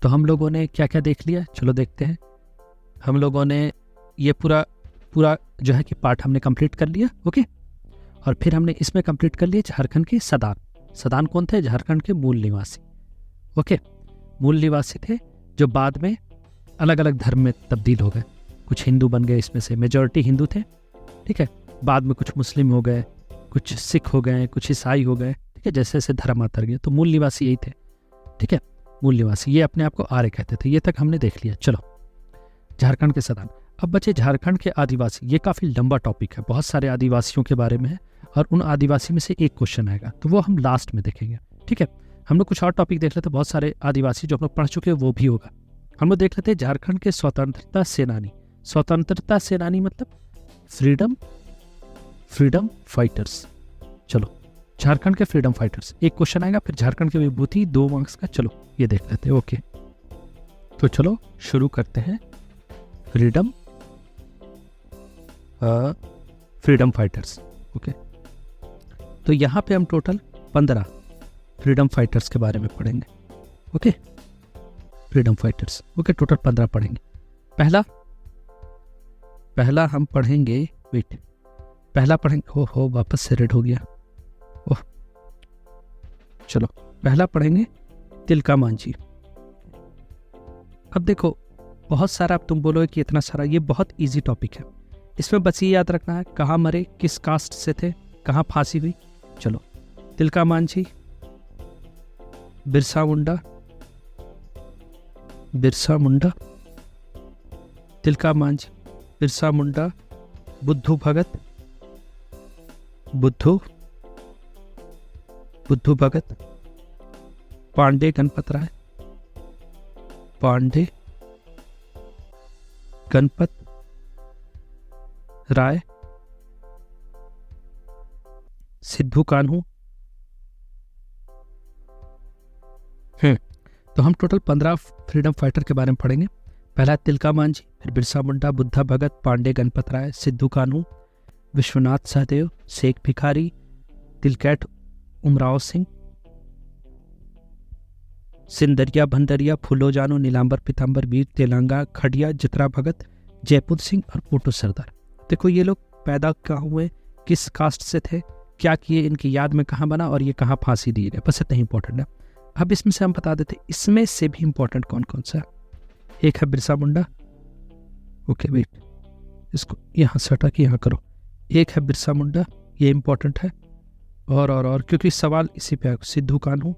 तो हम लोगों ने क्या क्या देख लिया, चलो देखते हैं। हम लोगों ने ये पूरा जो है कि पार्ट हमने कंप्लीट कर लिया। ओके, और फिर हमने इसमें कंप्लीट कर लिया झारखंड के सदान। सदान कौन थे? झारखंड के मूल निवासी। ओके, मूल निवासी थे जो बाद में अलग अलग धर्म में तब्दील हो गए। कुछ हिंदू बन गए, इसमें से मेजॉरिटी हिंदू थे, ठीक है। बाद में कुछ मुस्लिम हो गए, कुछ सिख हो गए, कुछ ईसाई हो गए, ठीक है। जैसे जैसे धर्म आतर गए, तो मूल निवासी यही थे, ठीक है। मूल निवासी ये अपने आप को आर्य कहते थे। ये तक हमने देख लिया। चलो, झारखंड के सदान। अब बचे झारखंड के आदिवासी। ये काफ़ी लंबा टॉपिक है, बहुत सारे आदिवासियों के बारे में है, और उन आदिवासी में से एक क्वेश्चन आएगा, तो वो हम लास्ट में देखेंगे, ठीक है। हम लोग कुछ और टॉपिक देख लेते हैं, बहुत सारे आदिवासी जो हम लोग पढ़ चुके हैं वो भी होगा। हम लोग देख लेते हैं झारखंड के स्वतंत्रता सेनानी। स्वतंत्रता सेनानी मतलब फ्रीडम फाइटर्स। चलो, झारखंड के फ्रीडम फाइटर्स एक क्वेश्चन आएगा, फिर झारखंड की विभूति 2 मार्क्स का। चलो ये देख लेते हैं। ओके, तो चलो शुरू करते हैं। Freedom fighters. ओके, तो यहाँ पे हम टोटल 15 फ्रीडम फाइटर्स के बारे में पढ़ेंगे। Okay, freedom fighters. Okay, total 15 पढ़ेंगे। पहला हम पढ़ेंगे, वेट, पहला पढ़ेंगे, हो वापस से रेड हो गया। ओह, चलो पहला पढ़ेंगे तिलका मांझी। अब देखो, बहुत सारा, अब तुम बोलोगे कि इतना सारा, ये बहुत इजी टॉपिक है। इसमें बस ये याद रखना है कहाँ मरे, किस कास्ट से थे, कहाँ फांसी हुई। चलो, तिलका मांझी, बिरसा मुंडा, तिलका मांझी, बिरसा मुंडा, बुद्धू भगत, पांडे गणपत राय, सिद्धू कान्हू। तो हम टोटल 15 फ्रीडम फाइटर के बारे में पढ़ेंगे। पहला तिलका मांझी, फिर बिरसा मुंडा, बुद्धा भगत, पांडे गणपत राय, सिद्धू कान्हू, विश्वनाथ सहदेव, शेख भिखारी, तिलकैट उमराव सिंह, सिंदरिया भंडरिया, फूलो जानू, नीलांबर पीतांबर, वीर तेलंगा, खड़िया, जित्रा भगत, जयपुर सिंह और पोटो सरदार। देखो, ये लोग पैदा कहाँ हुए, किस कास्ट से थे, क्या किए, इनकी याद में कहाँ बना और ये कहाँ फांसी दिए गए, बस इतना इंपॉर्टेंट है। अब इसमें से हम बता देते, इसमें से भी इंपॉर्टेंट कौन कौन सा है। एक है बिरसा मुंडा। ओके वेट, इसको यहाँ से हटा के यहाँ करो। एक है बिरसा मुंडा, ये इंपॉर्टेंट है, और क्योंकि सवाल इसी पे है। सिद्धू कान्हू,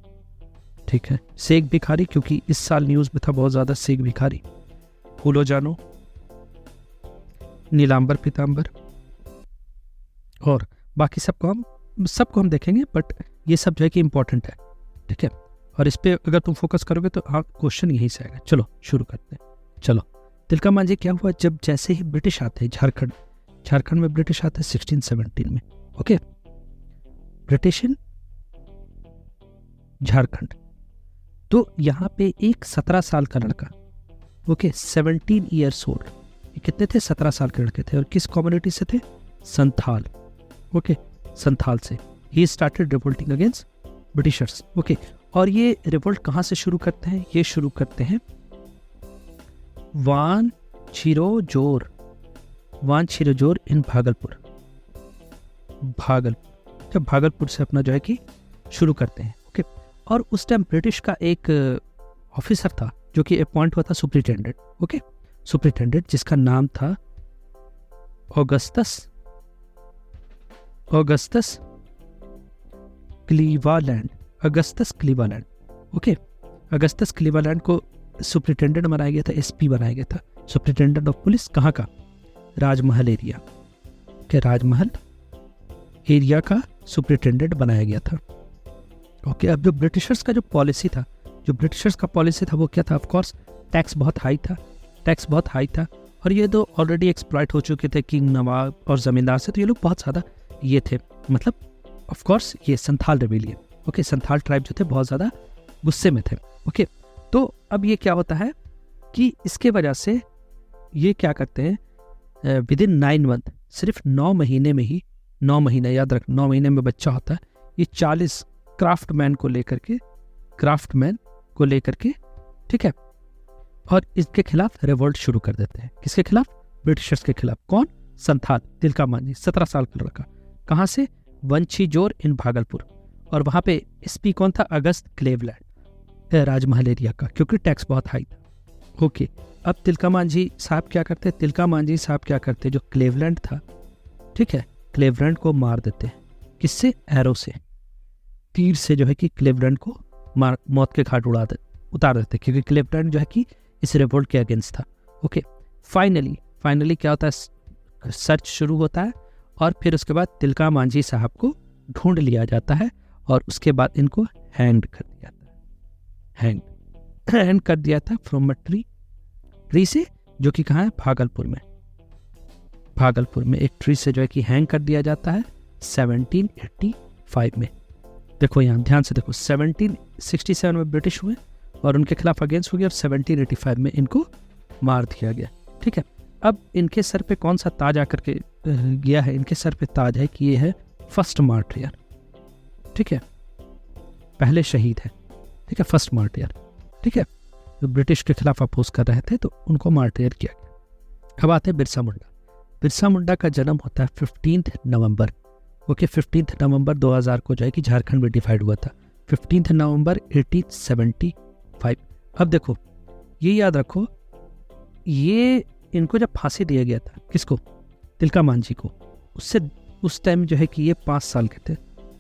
ठीक है। शेख भिखारी, क्योंकि इस साल न्यूज़ में था बहुत ज़्यादा शेख भिखारी। फूलो जानू, नीलांबर पीतांबर, और बाकी सबको हम देखेंगे, बट ये सब जो है कि इंपॉर्टेंट है, ठीक है। और इस पे अगर तुम फोकस करोगे तो हाँ, क्वेश्चन यहीं से आएगा। चलो शुरू करते हैं। चलो, तिलका मांझी क्या हुआ, जब जैसे ही ब्रिटिश आते हैं झारखंड में ब्रिटिश आते हैं 1617 में। Okay, British in Jharkhand. तो यहाँ पे एक 17 साल का लड़का, ओके, 17 ईयर्स ओल्ड, ये कितने थे, 17 साल के लड़के थे, और किस कम्युनिटी से थे, संथाल। ओके, संथाल से he started revolting against Britishers. Okay, और ये रिवोल्ट कहाँ से शुरू करते हैं, ये शुरू करते हैं वानछिरोजोर इन भागलपुर से अपना जो है कि शुरू करते हैं। ओके, और उस टाइम ब्रिटिश का एक ऑफिसर था जो कि अपॉइंट हुआ था सुपरिटेंडेंट। ओके, सुपरिटेंडेंट जिसका नाम था ऑगस्टस क्लीवालैंड। ओके, अगस्टस क्लीवालैंड को सुपरिटेंडेंट बनाया गया था, एसपी बनाया गया था, सुपरिटेंडेंट ऑफ पुलिस। कहाँ का, राजमहल एरिया के, राजमहल एरिया का सुपरिटेंडेंट बनाया गया था। ओके, अब जो ब्रिटिशर्स का पॉलिसी था वो क्या था, ऑफ कोर्स टैक्स बहुत हाई था, और ये तो ऑलरेडी एक्सप्लॉइट हो चुके थे किंग नवाब और जमींदार से, तो ये लोग बहुत ज़्यादा ये थे, मतलब ऑफ कोर्स ये Santhal rebellion. Okay, Santhal tribe जो थे बहुत ज़्यादा गुस्से में थे। ओके, तो अब ये क्या होता है कि इसके वजह से ये क्या करते हैं, विद इन 9 मंथ, सिर्फ 9 महीने में ही, 9 महीने याद रख, 9 महीने में बच्चा होता है, ये 40 क्राफ्टमैन को लेकर के, ठीक है, और इसके खिलाफ रिवोल्ट शुरू कर देते हैं। किसके खिलाफ? ब्रिटिशर्स के खिलाफ। कौन? संथाल तिलका मांझी, 17 साल का लड़का। कहाँ से? वंशीजोर इन भागलपुर। और वहाँ पे एसपी कौन था? अगस्त क्लेवलैंड, राजमहल एरिया का, क्योंकि टैक्स बहुत हाई था। ओके, अब तिलका मांझी साहब क्या करते? तिलका मांझी साहब क्या करते? जो क्लेवलैंड था, ठीक है, क्लेवलैंड को मार देते हैं। किससे? एरो से, तीर से जो है कि क्लेवलैंड को मौत के घाट उतार देते, क्योंकि क्लेवलैंड जो है कि इस रिवोल्ट के अगेंस्ट था। ओके, फाइनली क्या होता है? सर्च शुरू होता है और फिर उसके बाद तिलका मांझी साहब को ढूंढ लिया जाता है और उसके बाद इनको हैंग कर दिया था। हैंग कर दिया था फ्रॉम अ ट्री से, जो कि कहाँ है? भागलपुर में एक ट्री से जो है कि हैंग कर दिया जाता है 1785 में। देखो यहाँ ध्यान से देखो, 1767 में ब्रिटिश हुए और उनके खिलाफ अगेंस्ट हो गया और 1785 में इनको मार दिया गया। ठीक है, अब इनके सर पे कौन सा ताज आकर के गया है? इनके सर पे ताज है कि ये है फर्स्ट मार्टियर। ठीक है, पहले शहीद है। ठीक है, फर्स्ट मार्टियर। ठीक है, जो ब्रिटिश के खिलाफ अपोज कर रहे थे तो उनको मार्टियर किया गया। अब आते हैं बिरसा मुंडा। बिरसा मुंडा का जन्म होता है 15 नवंबर। ओके, 15 नवंबर 2000 को जो है कि झारखंड में डिवाइड हुआ था। 15 नवंबर 1875। अब देखो, ये याद रखो, ये इनको जब फांसी दिया गया था, किसको? तिलका मांझी को। उससे उस टाइम जो है कि ये 5 साल के थे।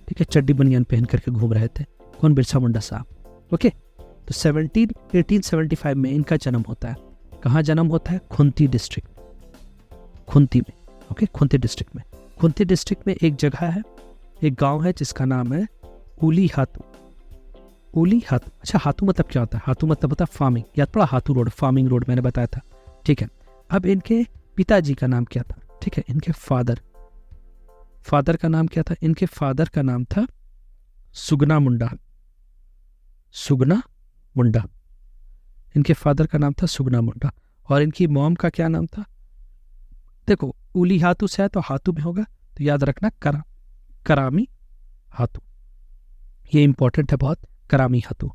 ठीक है, चड्डी बनियान पहन करके घूम रहे थे। कौन? बिरसा मुंडा साहब। ओके, तो 1875 में इनका जन्म होता है। कहाँ जन्म होता है? खुंती डिस्ट्रिक्ट, खुंती में। ओके, खुंती डिस्ट्रिक्ट में। खुंती डिस्ट्रिक्ट में एक जगह है, एक गांव है जिसका नाम है उली हातू। उली हातू, अच्छा हातू मतलब क्या होता है? हातू मतलब होता है फार्मिंग, या थोड़ा हातू रोड, फार्मिंग रोड मैंने बताया था। ठीक है, अब इनके पिताजी का नाम क्या था? ठीक है, इनके फादर का नाम क्या था? इनके फादर का नाम था सुगना मुंडा। सुगना मुंडा, इनके फादर का नाम था सुगना मुंडा। और इनकी मॉम का क्या नाम था? देखो, उली हातू से है तो हातू में होगा, तो याद रखना करामी हातू। ये इंपॉर्टेंट है बहुत, करामी हातू।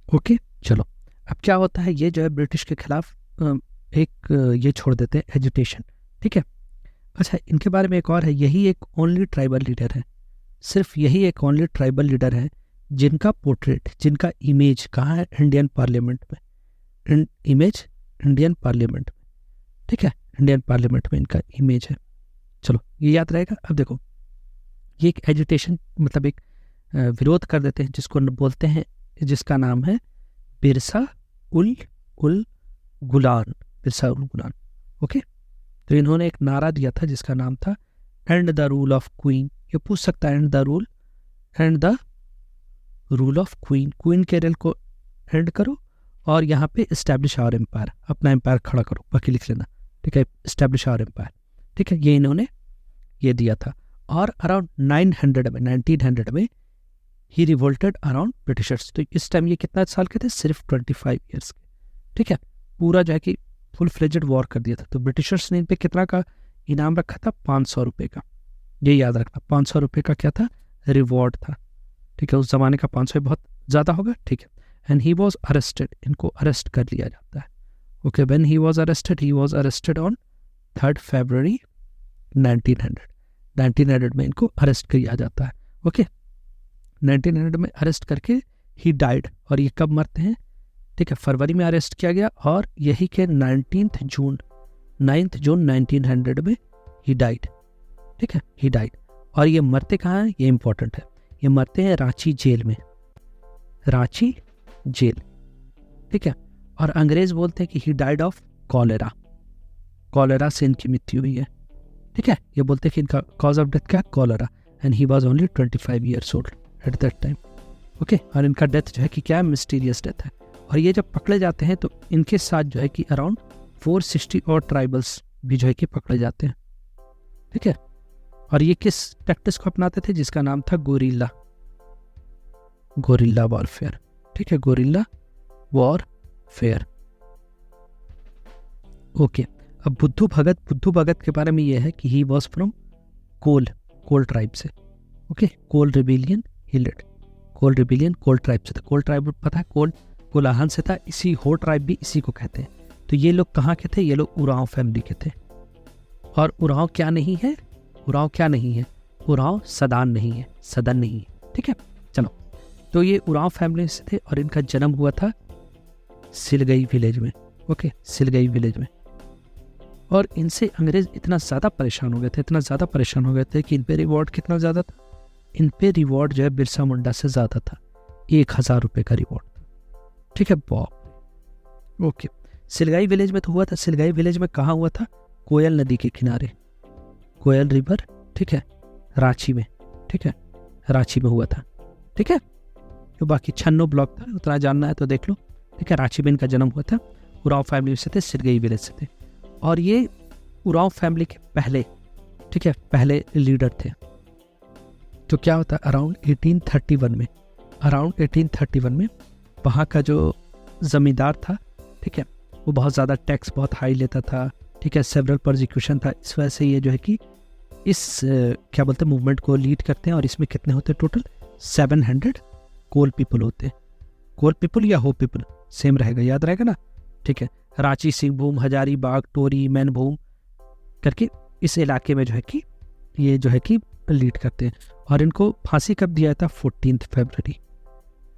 ओके, चलो, अब क्या होता है? ये जो है ब्रिटिश के खिलाफ एक ये छोड़ देते हैं, एजुटेशन। ठीक है, अच्छा, इनके बारे में एक और है, यही एक ओनली ट्राइबल लीडर है, सिर्फ यही एक ओनली ट्राइबल लीडर है जिनका पोर्ट्रेट, जिनका इमेज कहाँ है? इंडियन पार्लियामेंट में। इमेज इंडियन पार्लियामेंट में। ठीक है, इंडियन पार्लियामेंट में इनका इमेज है। चलो, ये याद रहेगा। अब देखो, ये एक एजुटेशन मतलब एक विरोध कर देते हैं, जिसको बोलते हैं, जिसका नाम है बिरसा उल गुलान। बिरसा उल गुलान। ओके, तो इन्होंने एक नारा दिया था जिसका नाम था and the rule of queen. ये पूछ सकता है, and the rule of queen. Queen के रूल को एंड करो और यहाँ पे इस्टेब्लिश आवर एम्पायर, अपना एम्पायर खड़ा करो। बाकी लिख लेना। ठीक है, इस्टेब्लिश आवर एम्पायर। ठीक है, ये इन्होंने ये दिया था। और अराउंड 1900 में ही रिवोल्टेड अराउंड ब्रिटिशर्स। तो इस टाइम ये कितना साल के थे? सिर्फ 25 ईयर्स के। ठीक है, पूरा जो है कि फुल फ्लेजेड वॉर कर दिया था। तो ब्रिटिशर्स ने इन पे कितना का इनाम रखा था? 500 रुपये का। ये याद रखना, 500 रुपये का क्या था? रिवॉर्ड था। ठीक है, उस जमाने का 500 बहुत ज़्यादा होगा। ठीक है, एंड ही वॉज अरेस्टेड, इनको अरेस्ट कर लिया जाता है। Okay, when he was arrested on 3 फरवरी 1900 में इनको अरेस्ट किया जाता है। ओके, 1900 में अरेस्ट करके ही डाइड। और ये कब मरते हैं? ठीक है, फरवरी में अरेस्ट किया गया और यही के 9 जून 1900 में ही डाइड। ठीक है, ही डाइड। और ये मरते कहाँ हैं? ये इंपॉर्टेंट है, ये मरते हैं रांची जेल में। रांची जेल। ठीक है, और अंग्रेज बोलते हैं कि he died of cholera. Cholera से इनकी मृत्यु हुई है। ठीक है, ये बोलते हैं कि इनका कॉज ऑफ डेथ क्या? Cholera. And he was only 25 years old at that time. Okay, और इनका डेथ जो है कि क्या है? मिस्टीरियस डेथ है। और ये जब पकड़े जाते हैं तो इनके साथ जो है कि अराउंड 460 और ट्राइबल्स भी जो है कि पकड़े जाते हैं। ठीक है, और ये किस टैक्टिस को अपनाते थे? जिसका नाम था गोरिल्ला वॉरफेयर। ठीक है, गोरिल्ला वॉरफेयर। ओके, अब बुद्धू भगत के बारे में ये है कि he was from Kol tribe से। Okay, Kol rebellion he led. Kol tribe से था। कोल ट्राइब पता है? कोल कोलाहल से था, इसी हो ट्राइब भी इसी को कहते हैं। तो ये लोग कहाँ के थे? ये लोग उरांव फैमिली के थे। और उरांव क्या नहीं है? उरांव क्या नहीं है? उरांव सदान नहीं है, सदन नहीं है। ठीक है, चलो। तो ये उरांव फैमिली से थे और इनका जन्म हुआ था सिलगई विलेज में। ओके, सिलगई विलेज में। और इनसे अंग्रेज इतना ज़्यादा परेशान हो गए थे, इतना ज़्यादा परेशान हो गए थे कि इन पे रिवॉर्ड कितना ज़्यादा था? इन पे रिवॉर्ड जो है बिरसा मुंडा से ज़्यादा था, 1000 रुपये का रिवॉर्ड था। ठीक है, बाप। ओके, सिलगाई विलेज में तो हुआ था। सिलगाई विलेज में कहाँ हुआ था? कोयल नदी के किनारे, कोयल रिवर। ठीक है, रांची में। ठीक है, रांची में हुआ था। ठीक है, तो बाकी 96 ब्लॉक था, उतना जानना है तो देख लो। ठीक है, रांची में इनका जन्म हुआ था। उरांव फैमिली से थे, सिलगई विलेज से थे। और ये उरांव फैमिली के पहले, ठीक है, पहले लीडर थे। तो क्या होता है, अराउंड 1831 में वहाँ का जो ज़मींदार था, ठीक है, वो बहुत ज़्यादा टैक्स बहुत हाई लेता था। ठीक है, सेवरल प्रोसिक्यूशन था। इस वजह से ये जो है कि इस क्या बोलते हैं, मूवमेंट को लीड करते हैं। और इसमें कितने होते हैं टोटल? 700 कोल पीपल होते हैं। कोल पीपल या हो पीपल सेम रहेगा, याद रहेगा ना। ठीक है, रांची, सिंहभूम, हजारीबाग, टोरी, मैनभूम करके इस इलाके में जो है कि ये जो है कि लीड करते हैं। और इनको फांसी कब दिया था? 14 फरवरी।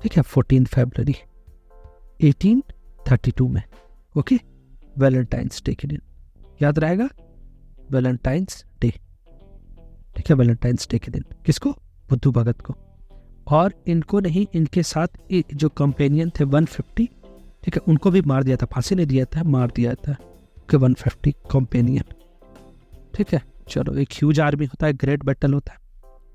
ठीक है, 14 फरवरी 1832 में। ओके, वैलेंटाइंस डे के दिन, याद रहेगा, वैलेंटाइंस डे। ठीक है, वैलेंटाइंस डे के दिन। किसको? बुद्धू भगत को। और इनको नहीं, इनके साथ जो कंपेनियन थे 150, ठीक है, उनको भी मार दिया था, फांसी नहीं दिया था, मार दिया था कि 150 कंपेनियन। ठीक है, चलो। एक ह्यूज आर्मी होता है, ग्रेट बैटल होता है।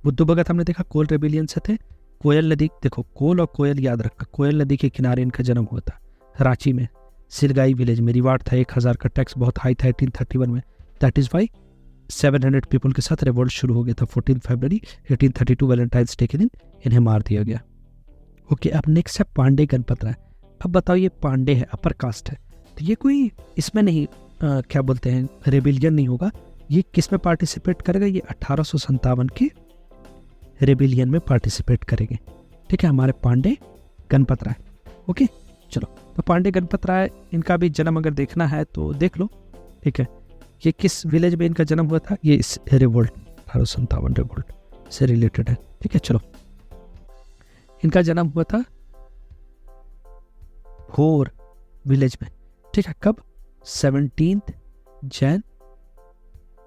बुद्धू भगत हमने देखा कोल रेबिलियन से थे। कोयल नदी, देखो कोल और कोयल याद रखा, कोयल नदी के किनारे इनका जन्म हुआ था, रांची में, सिलगाई विलेज में। रिवार्ड था 1000 का, टैक्स बहुत हाई था 1831 में। दैट इज़ वाई 700 पीपल के साथ रिवोल्ट शुरू हो गया था 14 फरवरी 1832, वैलेंटाइंस डे के दिन इन्हें मार दिया गया। ओके, अब नेक्स्ट है पांडे गणपत राय। अब बताओ, ये पांडे है, अपर कास्ट है, तो ये कोई इसमें नहीं क्या बोलते हैं, रेबिलियन नहीं होगा। ये किस में पार्टिसिपेट करेगा? ये 1857 के रेबिलियन में पार्टिसिपेट करेंगे। ठीक है, हमारे पांडे गणपत राय। ओके, चलो। तो पांडे गणपत राय, इनका भी जन्म अगर देखना है तो देख लो। ठीक है, ये किस विलेज में इनका जन्म हुआ था? ये इस रिवोल्ट 1857 रिवोल्ट से रिलेटेड है। ठीक है, चलो। इनका जन्म हुआ था होर विलेज में। ठीक है, कब? 17 जैन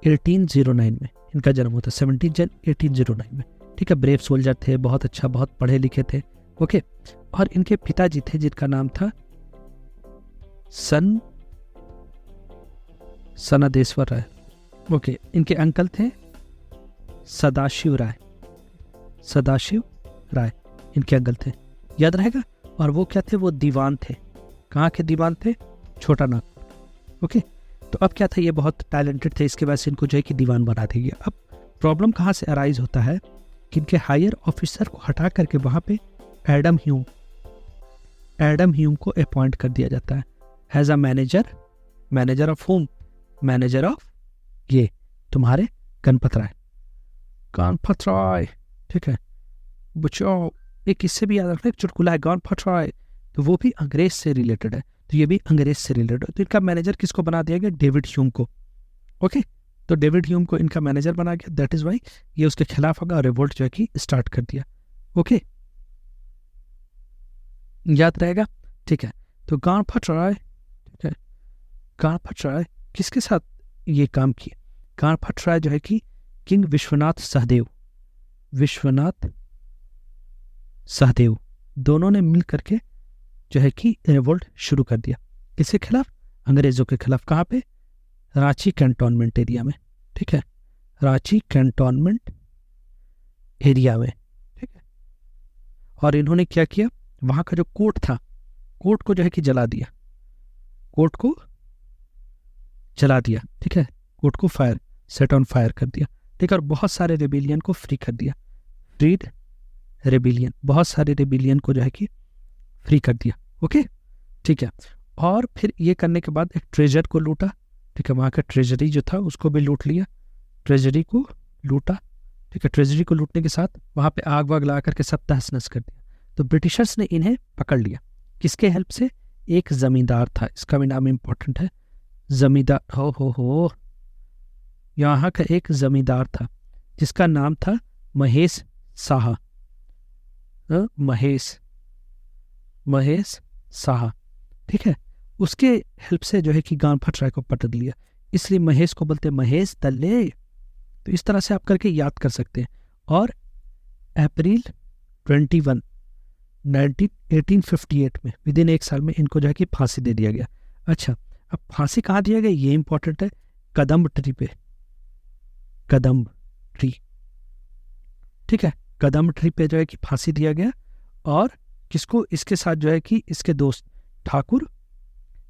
1809 में इनका जन्म हुआ था, 17 जैन 1809 में। ठीक है, ब्रेव सोल्जर थे, बहुत अच्छा, बहुत पढ़े लिखे थे। ओके, और इनके पिताजी थे जिनका नाम था सनदेश्वर राय। ओके, इनके अंकल थे सदाशिव राय, सदाशिव राय इनके अंकल थे, याद रहेगा। और वो क्या थे? वो दीवान थे। कहाँ के दीवान थे? छोटा नागपुर। ओके, तो अब क्या था, ये बहुत टैलेंटेड थे, इसके वजह से इनको जो है कि दीवान बना देंगे। अब प्रॉब्लम कहाँ से अराइज होता है कि इनके हायर ऑफिसर को हटा करके वहाँ पे एडम ह्यूम को अपॉइंट कर दिया जाता है as a manager of home, manager of ये तुम्हारे गणपत राय। ठीक है बच्चों, एक इससे भी याद रखना, एक चुटकुला है गणपत राय, तो वो भी अंग्रेज से रिलेटेड है, तो ये भी अंग्रेज से रिलेटेड है। तो इनका मैनेजर किसको बना दिया गया? डेविड ह्यूम को। ओके, तो डेविड ह्यूम को इनका मैनेजर बना गया, दैट इज वाई ये उसके खिलाफ होगा और रिवोल्ट जो है कि स्टार्ट कर दिया। ओके, याद रहेगा। ठीक है, तो गणपत राय, ठीक है, गणपत राय किसके साथ ये काम किया? गणपत राय जो है कि किंग विश्वनाथ सहदेव दोनों ने मिल करके जो है कि रिवोल्ट शुरू कर दिया। किसके खिलाफ? अंग्रेजों के खिलाफ। कहाँ पे? रांची कैंटोनमेंट एरिया में। ठीक है, रांची कैंटोनमेंट एरिया में। ठीक है, और इन्होंने क्या किया, वहाँ का जो कोर्ट था, कोर्ट को जो है कि जला दिया, कोर्ट को जला दिया। ठीक है, कोर्ट को सेट ऑन फायर कर दिया। ठीक है, और बहुत सारे रेबिलियन को फ्री कर दिया, फ्रीड रेबिलियन, बहुत सारे रेबिलियन को जो है कि फ्री कर दिया। ओके, ठीक है, और फिर ये करने के बाद एक ट्रेजर को लूटा। ठीक है, वहाँ का ट्रेजरी जो था उसको भी लूट लिया, ट्रेजरी को लूटा। ठीक है, ट्रेजरी को लूटने के साथ वहाँ पे आग वाग ला करके सब तहस नहस कर दिया। तो ब्रिटिशर्स ने इन्हें पकड़ लिया, किसके हेल्प से? एक जमींदार था, इसका भी नाम इम्पोर्टेंट है, जमींदार। हो यहाँ का एक जमींदार था जिसका नाम था महेश साहा। महेश साहा, ठीक है। उसके हेल्प से जो है कि गानफट राय को पटक लिया, इसलिए महेश को बोलते महेश दल्ले। तो इस तरह से आप करके याद कर सकते हैं। और अप्रैल 21 1858 में विद इन 1 साल में इनको जो है कि फांसी दे दिया गया। अच्छा, अब फांसी कहाँ दिया गया ये इंपॉर्टेंट है, कदम्ब ट्री पे, कदम्ब ट्री, ठीक है। कदम्ब ट्री पे जो है कि फांसी दिया गया। और किसको? इसके साथ जो है कि इसके दोस्त ठाकुर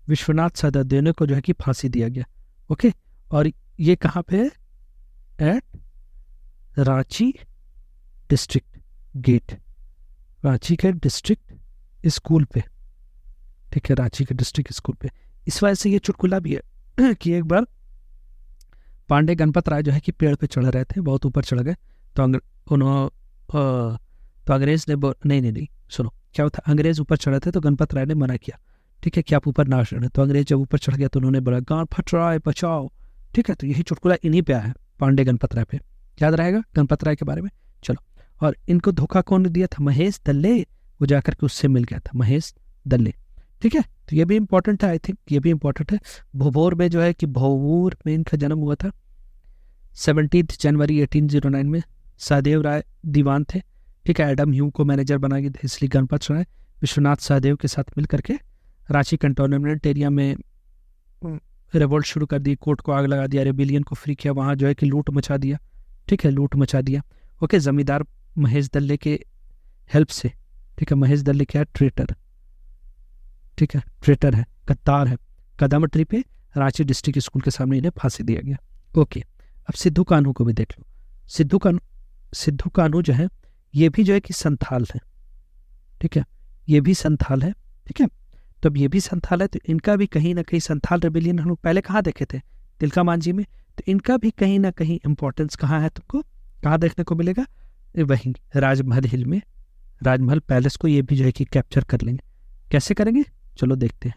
विश्वनाथ सहदेव को जो है कि फांसी दिया गया। ओके, और ये कहाँ पे है? At Ranchi district gate, Ranchi के डिस्ट्रिक्ट स्कूल पे, ठीक है, रांची के डिस्ट्रिक्ट स्कूल पे। इस वजह से ये चुटकुला भी है कि एक बार पांडे गणपत राय जो है कि पेड़ पे चढ़ रहे थे, बहुत ऊपर चढ़ गए, तो अंग्रेज ने नहीं सुनो क्या होता, अंग्रेज ऊपर चढ़े थे तो गणपत राय ने मना किया, ठीक है, कि आप ऊपर ना चढ़े। तो अंग्रेज जब ऊपर चढ़ गया तो उन्होंने बोला गणपत राय बचाओ, ठीक है। तो यही चुटकुला इन्हीं पे आया है, पांडे गणपत राय पे, याद रहेगा गणपत राय के बारे में। चलो, और इनको धोखा कौन दिया था? महेश दल्ले, वो जाकर के उससे मिल गया था, महेश दल्ले, ठीक है। तो ये भी इंपॉर्टेंट है, आई थिंक ये भी इंपॉर्टेंट है। भोबोर में जो है कि भोबूर में इनका जन्म हुआ था 17 जनवरी 1809 में। सहदेव राय दीवान थे, ठीक है, एडम ह्यू को मैनेजर बना गए थे, इसलिए गणपत राय विश्वनाथ सहदेव के साथ मिल करके रांची कंटोनमेंट एरिया में रिवोल्ट शुरू कर दी, कोर्ट को आग लगा दिया, रेबिलियन को फ्री किया, वहाँ जो है कि लूट मचा दिया, ठीक है, लूट मचा दिया। ओके, जमींदार महेश दल्ले के हेल्प से, ठीक है, महेश दल्ले क्या है? ट्रेटर, ठीक है, ट्रेटर है, गद्दार है। कदम ट्री पे रांची डिस्ट्रिक्ट स्कूल के सामने इन्हें फांसी दिया गया। ओके, अब सिद्धू कान्हू को भी देख लो। सिद्धू कान्हू जो है ये भी जो है कि संथाल है, ठीक है, ये भी संथाल है, ठीक है। तो अब ये भी संथाल है, तो इनका भी कहीं ना कहीं संथाल रेबिलियन हम लोग पहले कहाँ देखे थे? तिलका मांझी में। तो इनका भी कहीं ना कहीं इंपॉर्टेंस कहाँ है, तुमको कहाँ देखने को मिलेगा? वहीं राजमहल हिल में, राजमहल पैलेस को ये भी जो है कि कैप्चर कर लेंगे। कैसे करेंगे? चलो देखते हैं,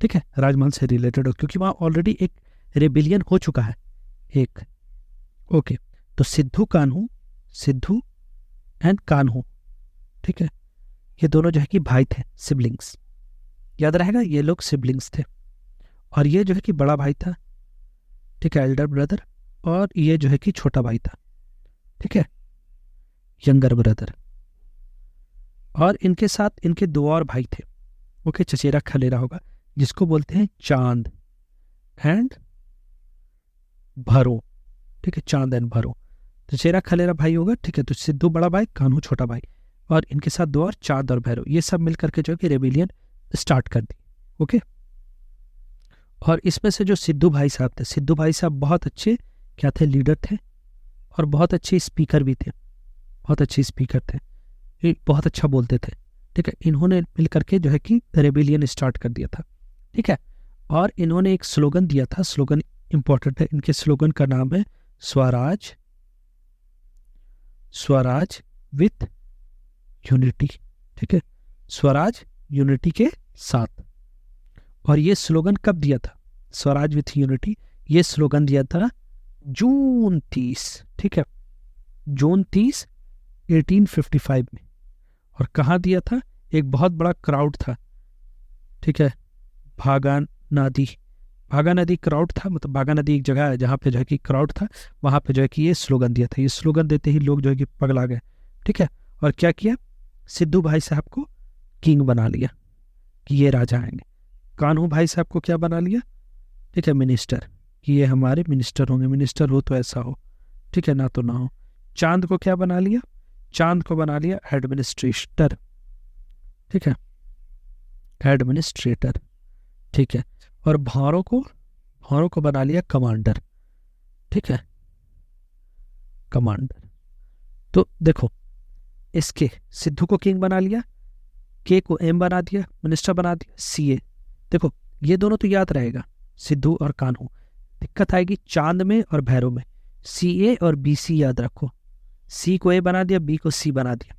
ठीक है, राजमहल से रिलेटेड हो, क्योंकि वहाँ ऑलरेडी एक रेबिलियन हो चुका है एक। ओके, तो सिद्धू एंड कान्हू, ठीक है, ये दोनों जो है कि भाई थे, सिबलिंग्स, याद रहेगा, ये लोग सिबलिंग्स थे। और ये जो है कि बड़ा भाई था, ठीक है, एल्डर ब्रदर, और ये जो है कि छोटा भाई था, ठीक है, यंगर ब्रदर। और इनके साथ इनके 2 और भाई थे, ओके, चचेरा खलेरा होगा, जिसको बोलते हैं चांद एंड भरो, ठीक है, चांद एंड भरो। चचेरा खलेरा भाई होगा, ठीक है। तो सिद्धू बड़ा भाई, कान्हू छोटा भाई, और इनके साथ 2 और, चांद और भैरव, ये सब मिलकर के जो है कि रेबिलियन स्टार्ट कर दी। ओके, और इसमें से जो सिद्धू भाई साहब थे, सिद्धू भाई साहब बहुत अच्छे क्या थे? लीडर थे, और बहुत अच्छे स्पीकर भी थे, बहुत अच्छे स्पीकर थे, ये बहुत अच्छा बोलते थे, ठीक है। इन्होंने मिल करके जो है कि रेबिलियन स्टार्ट कर दिया था, ठीक है। और इन्होंने एक स्लोगन दिया था, स्लोगन इंपॉर्टेंट है, इनके स्लोगन का नाम है स्वराज विथ यूनिटी, ठीक है, स्वराज यूनिटी के साथ। और ये स्लोगन कब दिया था? स्वराज विथ यूनिटी, ये स्लोगन दिया था जून 30, ठीक है, जून 30 1855 में। और कहाँ दिया था? एक बहुत बड़ा क्राउड था, ठीक है, भागा नदी क्राउड था, मतलब भागा नदी एक जगह है जहाँ पे जो है कि क्राउड था, वहाँ पे जो है कि ये स्लोगन दिया था। ये स्लोगन देते ही लोग जो है कि पगला गए, ठीक है। और क्या किया? सिद्धू भाई साहब को किंग बना लिया कि ये राजा आएंगे। कान्हू भाई साहब को क्या बना लिया? ठीक है, मिनिस्टर, कि ये हमारे मिनिस्टर होंगे, मिनिस्टर हो तो ऐसा हो, ठीक है, ना तो ना हो। चांद को क्या बना लिया? चांद को बना लिया एडमिनिस्ट्रेटर, ठीक है, एडमिनिस्ट्रेटर, ठीक है। और भारों को बना लिया कमांडर, ठीक है, कमांडर। तो देखो, इसके सिद्धू को किंग बना लिया, के को एम बना दिया, मिनिस्टर बना दिया, सीए। देखो ये दोनों तो याद रहेगा, सिद्धू और कान्हू। दिक्कत आएगी चांद में और भैरव में, सीए और बीसी याद रखो। सी को ए बना दिया, बी को सी बना दिया,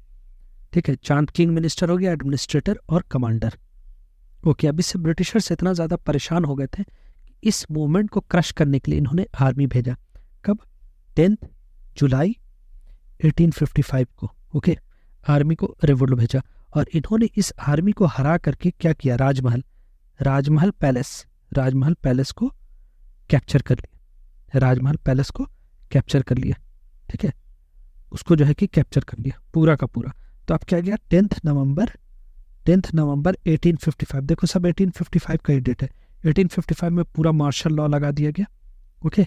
ठीक है। चांद किंग मिनिस्टर हो गया, एडमिनिस्ट्रेटर और कमांडर, ओके, अब इससे ब्रिटिशर्स इतना ज़्यादा परेशान हो गए थे, इस मूवमेंट को क्रश करने के लिए इन्होंने आर्मी भेजा। कब? 10 जुलाई 1855 को। ओके, आर्मी को रिवोल्ट भेजा और इन्होंने इस आर्मी को हरा करके क्या किया? राजमहल पैलेस को कैप्चर कर लिया। राजमहल पैलेस को कैप्चर कर लिया, ठीक है, उसको जो है कि कैप्चर कर लिया पूरा का पूरा। तो अब क्या गया? 10 नवंबर 1855। देखो सब 1855 का ही डेट है। 1855 में पूरा मार्शल लॉ लगा दिया गया। ओके,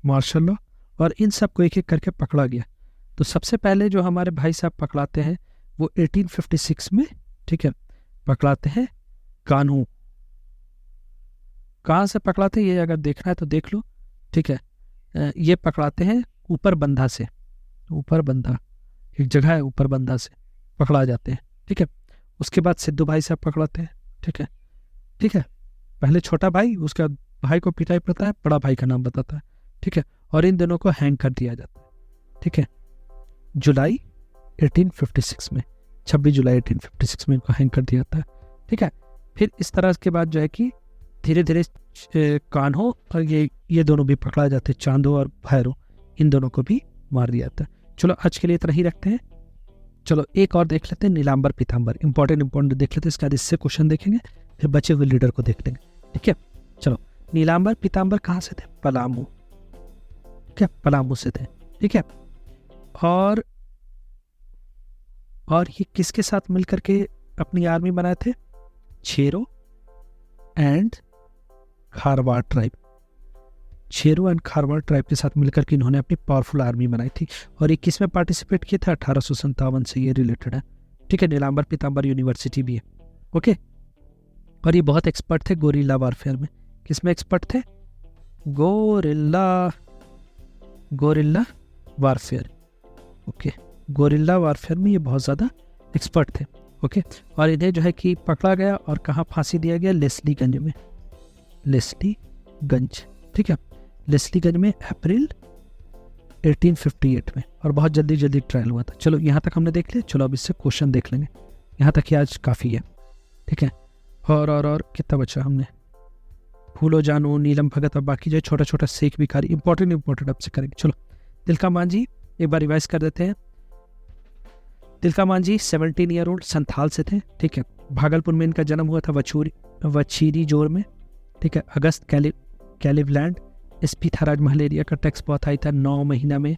मार्शल लॉ, और इन सब को एक एक करके पकड़ा गया। तो सबसे पहले जो हमारे भाई साहब पकड़ाते हैं वो 1856 में, ठीक है, पकड़ाते हैं कान्हू। कहाँ से पकड़ाते हैं ये अगर देखना है तो देख लो, ठीक है। ये पकड़ाते हैं ऊपर बंधा से, ऊपर बंधा एक जगह है, ऊपर बंधा से पकड़ा जाते हैं, ठीक है। उसके बाद सिद्धू भाई साहब पकड़ाते हैं, ठीक है, ठीक है। पहले छोटा भाई, उसका भाई को पिटाई पड़ता है, बड़ा भाई का नाम बताता है, ठीक है, और इन दोनों को हैंग कर दिया जाता है, ठीक है, जुलाई 1856 में, 26 जुलाई 1856 में इनको हैंग कर दिया जाता है, ठीक है। फिर इस तरह के बाद जो है कि धीरे धीरे कान्हो और ये दोनों भी पकड़ा जाते हैं, चांदो और भैरो, इन दोनों को भी मार दिया जाता है। चलो आज के लिए इतना ही रखते हैं। चलो एक और देख लेते हैं, नीलांबर पीतांबर, इंपॉर्टेंट देख लेते हैं, इसके बाद इससे क्वेश्चन देखेंगे, फिर बचे हुए लीडर को देख लेंगे, ठीक है। चलो, नीलांबर पीतांबर कहाँ से थे? पलामू, ठीक है, पलामू से थे, ठीक है। और ये किसके साथ मिलकर के अपनी आर्मी बनाए थे? छेरो एंड खारवाड़ ट्राइब, छेरो एंड खारवाड़ ट्राइब के साथ मिलकर के इन्होंने अपनी पावरफुल आर्मी बनाई थी। और ये किस में पार्टिसिपेट किया था? 1857 से ये रिलेटेड है, ठीक है। नीलांबर पीतांबर यूनिवर्सिटी भी है, ओके। और ये बहुत एक्सपर्ट थे गोरिल्ला वारफेयर में। किस में एक्सपर्ट थे? Gorilla warfare, okay, gorilla warfare में ये बहुत ज़्यादा एक्सपर्ट थे, ओके। और इन्हें जो है कि पकड़ा गया और कहाँ फांसी दिया गया? लेस्लीगंज में, लेस्लीगंज, ठीक है, लेस्लीगंज में अप्रैल 1858 में, और बहुत जल्दी ट्रायल हुआ था। चलो यहाँ तक हमने देख लिया। चलो अब इससे क्वेश्चन देख लेंगे, यहाँ तक ही आज काफ़ी है, ठीक है। और कितना बचा हमने? फूलो जानू, नीलम भगत और बाकी जो है छोटा छोटा शेख भिखारी, इंपॉर्टेंट अब से करेंगे। चलो, तिलका मांझी एक बार रिवाइज कर देते हैं। तिलका मांझी 17 ईयर ओल्ड, संथाल से थे, ठीक है। भागलपुर में इनका जन्म हुआ था, वचीरी जोर में, ठीक है। अगस्त कैलिवलैंड एसपी था, राजमहल एरिया का टैक्स बहुत हाई था। 9 महीना में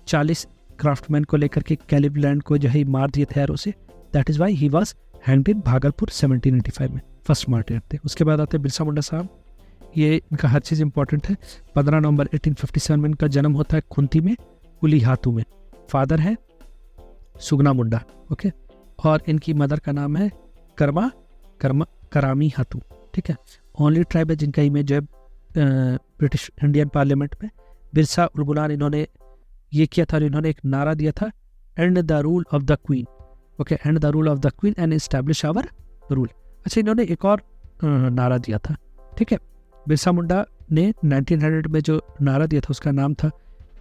40 क्राफ्टमैन को लेकर के कैलिवलैंड को जो है मार दिए थे एरो से। That is why he was hanged in Bhagalpur 1785 में, फर्स्ट मार्टियर थे। उसके बाद आते बिरसा मुंडा साहब, ये इनका हर चीज़ इंपॉर्टेंट है। 15 नवंबर 1857 में इनका जन्म होता है खुंती में, कुलीहातू में। फादर है सुगना मुंडा, ओके, और इनकी मदर का नाम है करामी हातू, ठीक है। ओनली ट्राइब है जिनका इमेज जो है ब्रिटिश इंडियन पार्लियामेंट में। बिरसा उलगुलान इन्होंने ये किया था, इन्होंने एक नारा दिया था, and the rule of the queen, okay, and the rule of the queen and establish our rule. अच्छा, इन्होंने एक और नारा दिया था, ठीक है। बिरसा मुंडा ने 1900 में जो नारा दिया था उसका नाम था,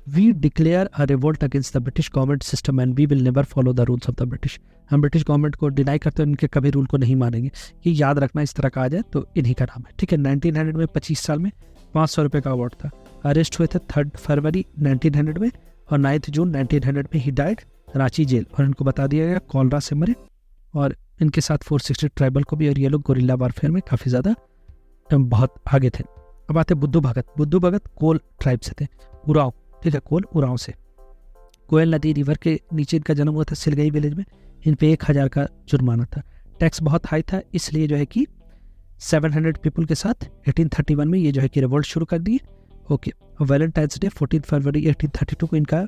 we declare a revolt against the British government system and we will never follow the rules of the British. हम ब्रिटिश गवर्नमेंट को डिनाई करते हैं, इनके कभी रूल को नहीं मानेंगे। ये याद रखना, इस तरह का आ जाए तो इन्हीं का नाम है, ठीक है। 1900 में 25 साल में 500 रुपये का अवार्ड था। अरेस्ट हुए थे 3 फरवरी 1900 में, और 9 जून 1900 में ही डाइड रांची जेल, और इनको बता दिया गया कॉलरा से मरे। और इनके साथ 460 ट्राइबल को भी, और ये लोग गोरिल्ला वारफेयर में काफ़ी ज़्यादा बहुत आगे थे। अब आते बुद्धू भगत कोल ट्राइब से थे, उराव, ठीक है, कोल उराव से। कोयल नदी रिवर के नीचे इनका जन्म हुआ था, सिलगई विलेज में। इन पे 1000 का जुर्माना था। टैक्स बहुत हाई था, इसलिए जो है कि 700 पीपल के साथ 1831 में ये जो है कि रिवोल्ट शुरू कर दिए, ओके। वैलेंटाइंस डे 14 फरवरी 1832 को इनका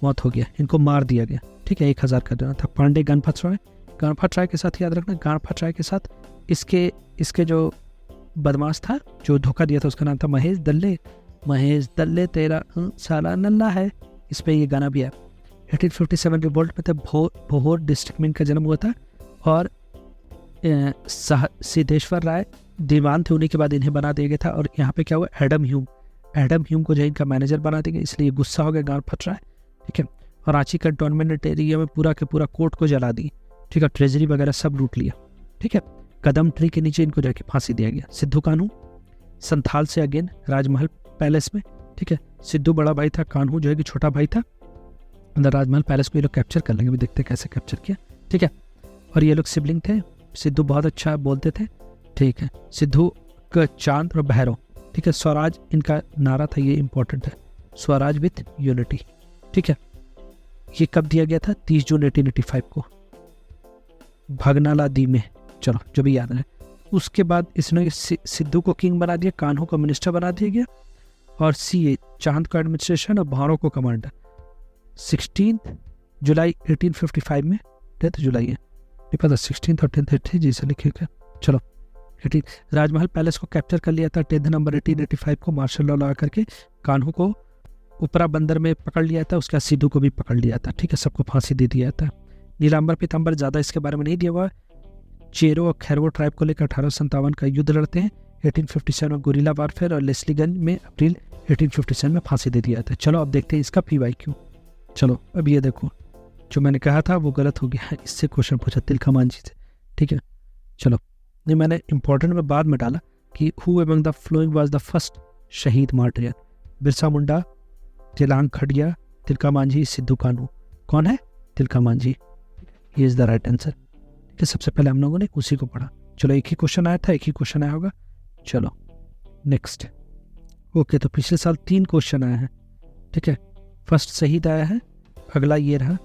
मौत हो गया, इनको मार दिया गया, ठीक है। 1000 का देना था। पांडे गणपत राय के साथ याद रखना, गणपत राय के साथ इसके जो बदमाश था जो धोखा दिया था उसका नाम था महेश दल्ले तेरा साला नल्ला है, इस पे ये गाना भी है। 1857 रिवोल्ट में थे, भोर डिस्ट्रिक्ट में इनका जन्म हुआ था। और सिद्धेश्वर राय दीवान थे, उन्हीं के बाद इन्हें बना दिया गया था। और यहाँ पे क्या हुआ, एडम ह्यूम को जो इनका मैनेजर बना देंगे, इसलिए गुस्सा हो गया गणपत राय, ठीक है। और रांची कंटोनमेंट एरिया में पूरा के पूरा कोर्ट को जला दी, ठीक है, ट्रेजरी वगैरह सब लूट लिया, ठीक है। कदम ट्री के नीचे इनको जाके फांसी दिया गया। सिद्धू कान्हू संथाल से अगेन राजमहल पैलेस में, ठीक है। सिद्धू बड़ा भाई था, कान्हू जो है कि छोटा भाई था। अंदर राजमहल पैलेस को ये लोग कैप्चर कर लेंगे, अभी देखते हैं कैसे कैप्चर किया, ठीक है। और ये लोग सिबलिंग थे। सिद्धू बहुत अच्छा बोलते थे, ठीक है। सिद्धू का चांद और भैरव, ठीक है। स्वराज इनका नारा था, ये इंपॉर्टेंट है, स्वराज विथ यूनिटी, ठीक है। ये कब दिया गया था? 30 जून 1885 को भगनाला दी में, चलो जो भी याद है। उसके बाद इसने सिद्धू को किंग बना दिया, कान्हू को मिनिस्टर बना दिया गया, और सीए चांद को एडमिनिस्ट्रेशन और भारों को कमांडर। 16 जुलाई 1855 में, 10 जुलाई है नहीं पता, 16 और 10 थे जैसे लिखे क्या, चलो 18। राजमहल पैलेस को कैप्चर कर लिया था 10 नवंबर 1885 को मार्शल लॉ लगा करके। कान्हू को उपरा बंदर में पकड़ लिया था, उसके बाद सिद्धू को भी पकड़ लिया था, ठीक है। सबको फांसी दे दिया था। नीलांबर पीताम्बर ज़्यादा इसके बारे में नहीं दिया हुआ। चेरो और खैरवो ट्राइब को लेकर 1857 का युद्ध लड़ते हैं। 1857 में गुरिल्ला वारफेयर और लेस्लीगंज में अप्रैल 1857 में फांसी दे दिया था। चलो अब देखते हैं इसका PYQ। चलो अब ये देखो, जो मैंने कहा था वो गलत हो गया है, इससे क्वेश्चन पूछा तिलका मांझी से, ठीक है। चलो नहीं, मैंने इंपॉर्टेंट में बाद में डाला कि who among the flowing was the first शहीद मार्टियर? बिरसा मुंडा, तेलांग खड़िया, तिलका मांझी, सिद्धू कान्हू। कौन है? Tilka Manjhi, he is the right answer, ठीक है। सबसे पहले हम लोगों ने उसी को पढ़ा। चलो एक ही क्वेश्चन आया था, एक ही क्वेश्चन आया होगा। चलो नेक्स्ट। ओके, तो पिछले साल 3 क्वेश्चन आए हैं, ठीक है। फर्स्ट शहीद आया है, अगला ये रहा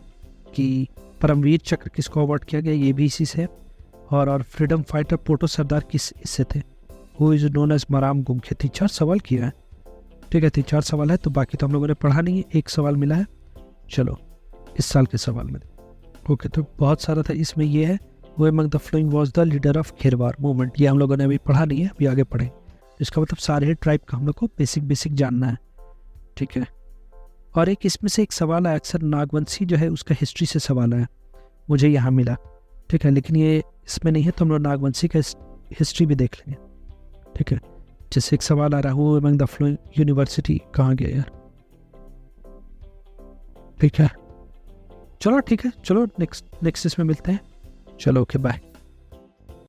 कि परमवीर चक्र किसको अवार्ड किया गया, ये भी इसी से है। और फ्रीडम फाइटर पोटो सरदार किस इससे थे? हु इज नोन एज मराम गुमखे। 3-4 सवाल किया है, ठीक है। 3-4 सवाल है, तो बाकी तो हम लोगों ने पढ़ा नहीं है, एक सवाल मिला है। चलो इस साल के सवाल में, ओके, तो बहुत सारा था इसमें। ये है वो among the flowing was the leader of Kherwar movement, ये हम लोगों ने अभी पढ़ा नहीं है, अभी आगे पढ़ें। इसका मतलब सारे ट्राइब का हम लोग को बेसिक जानना है, ठीक है। और एक इसमें से एक सवाल आया, अक्सर नागवंशी जो है उसका हिस्ट्री से सवाल आया, मुझे यहाँ मिला, ठीक है। लेकिन ये इसमें नहीं है, तो हम लोग नागवंशी का हिस्ट्री भी देख लेंगे, ठीक है। जैसे एक सवाल आ रहा है, वो अमंग द फ्लोइंग यूनिवर्सिटी कहाँ गया यार, ठीक है। चलो ठीक है, चलो नेक्स्ट इसमें मिलते हैं। चलो ओके बाय।